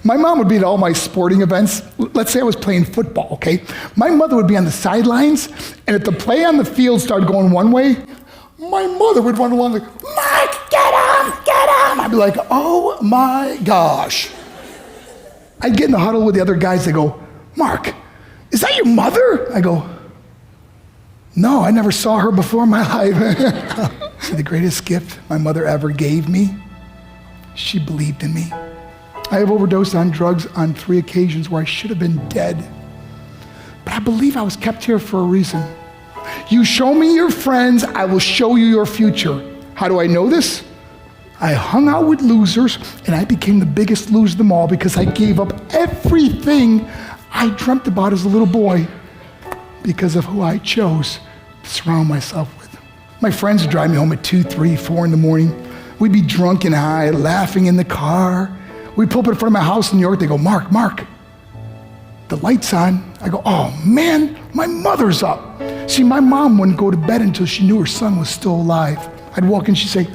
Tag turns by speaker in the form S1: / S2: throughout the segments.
S1: My mom would be at all my sporting events. Let's say I was playing football, okay? My mother would be on the sidelines, and if the play on the field started going one way, my mother would run along like, Mark, get him! I'd be like, oh my gosh. I'd get in the huddle with the other guys. They go, Mark, is that your mother? I go, no, I never saw her before in my life. See, the greatest gift my mother ever gave me, she believed in me. I have overdosed on drugs on 3 occasions where I should have been dead. But I believe I was kept here for a reason. You show me your friends, I will show you your future. How do I know this? I hung out with losers, and I became the biggest loser of them all because I gave up everything I dreamt about as a little boy because of who I chose to surround myself with. My friends would drive me home at 2, 3, 4 in the morning. We'd be drunk and high, laughing in the car. We'd pull up in front of my house in New York. They go, Mark, the light's on. I go, oh man, my mother's up. See, my mom wouldn't go to bed until she knew her son was still alive. I'd walk in, she'd say,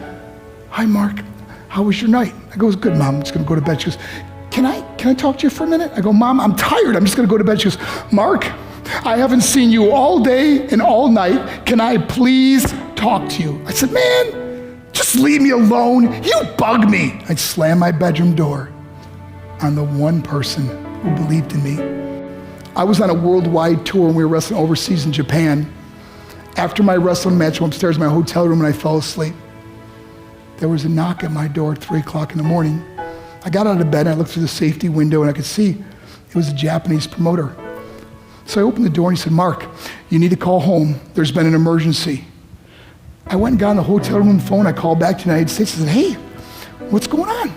S1: hi, Mark, how was your night? I go, it's good, Mom, I'm just gonna go to bed. She goes, can I talk to you for a minute? I go, Mom, I'm tired, I'm just gonna go to bed. She goes, Mark, I haven't seen you all day and all night. Can I please talk to you? I said, man, just leave me alone. You bug me. I'd slam my bedroom door on the one person who believed in me. I was on a worldwide tour and we were wrestling overseas in Japan. After my wrestling match, I went upstairs in my hotel room and I fell asleep. There was a knock at my door at 3 o'clock in the morning. I got out of bed and I looked through the safety window and I could see it was a Japanese promoter. So I opened the door and he said, Mark, you need to call home. There's been an emergency. I went and got on the hotel room phone. I called back to the United States. I said, hey, what's going on?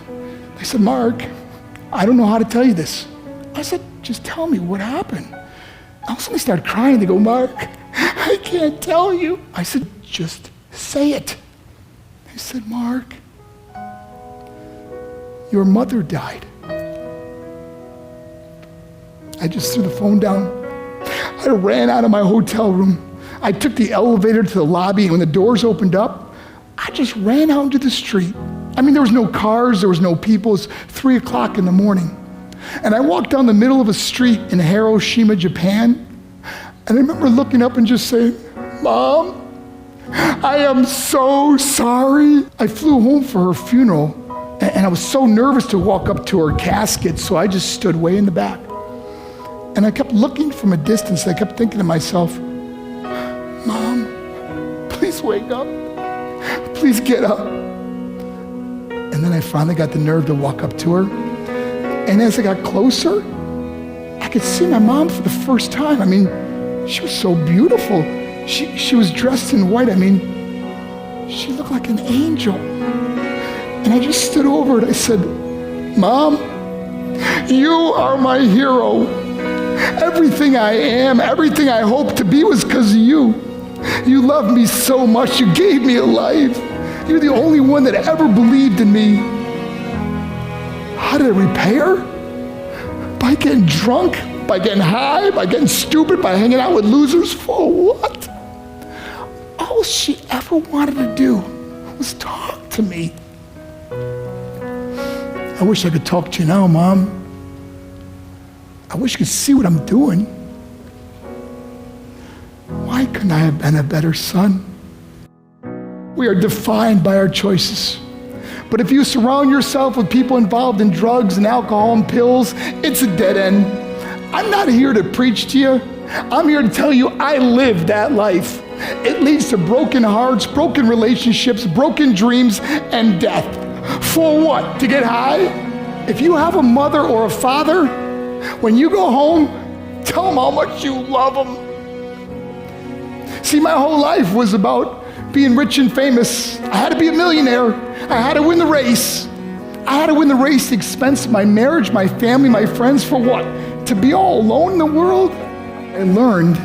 S1: They said, Mark, I don't know how to tell you this. I said, just tell me what happened. All of a sudden they started crying. They go, Mark, I can't tell you. I said, just say it. They said, Mark, your mother died. I just threw the phone down. I ran out of my hotel room. I took the elevator to the lobby, and when the doors opened up, I just ran out into the street. I mean, there was no cars, there was no people. It was 3 o'clock in the morning. And I walked down the middle of a street in Hiroshima, Japan, and I remember looking up and just saying, Mom, I am so sorry. I flew home for her funeral, and I was so nervous to walk up to her casket, so I just stood way in the back. And I kept looking from a distance. I kept thinking to myself, Mom, please wake up. Please get up. And then I finally got the nerve to walk up to her. And as I got closer, I could see my mom for the first time. I mean, she was so beautiful. She was dressed in white. I mean, she looked like an angel. And I just stood over and I said, Mom, you are my hero. Everything I am, everything I hope to be was because of you. You loved me so much, you gave me a life. You're the only one that ever believed in me. How did I repay her? By getting drunk, by getting high, by getting stupid, by hanging out with losers? For what? All she ever wanted to do was talk to me. I wish I could talk to you now, Mom. I wish you could see what I'm doing. Why couldn't I have been a better son? We are defined by our choices. But if you surround yourself with people involved in drugs and alcohol and pills, it's a dead end. I'm not here to preach to you. I'm here to tell you I lived that life. It leads to broken hearts, broken relationships, broken dreams, and death. For what? To get high? If you have a mother or a father, when you go home, tell them how much you love them. See, my whole life was about being rich and famous. I had to be a millionaire. I had to win the race. I had to win the race at the expense of my marriage, my family, my friends. For what? To be all alone in the world? I learned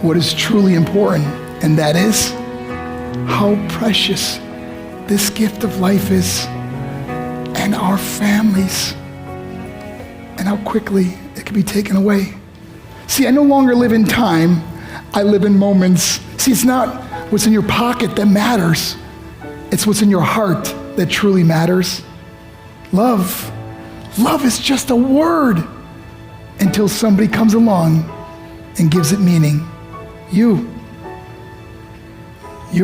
S1: what is truly important, and that is how precious this gift of life is, and our families, and how quickly it can be taken away. See, I no longer live in time, I live in moments. See, it's not what's in your pocket that matters. It's what's in your heart that truly matters. Love Love is just a word until somebody comes along and gives it meaning. You're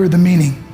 S1: the meaning.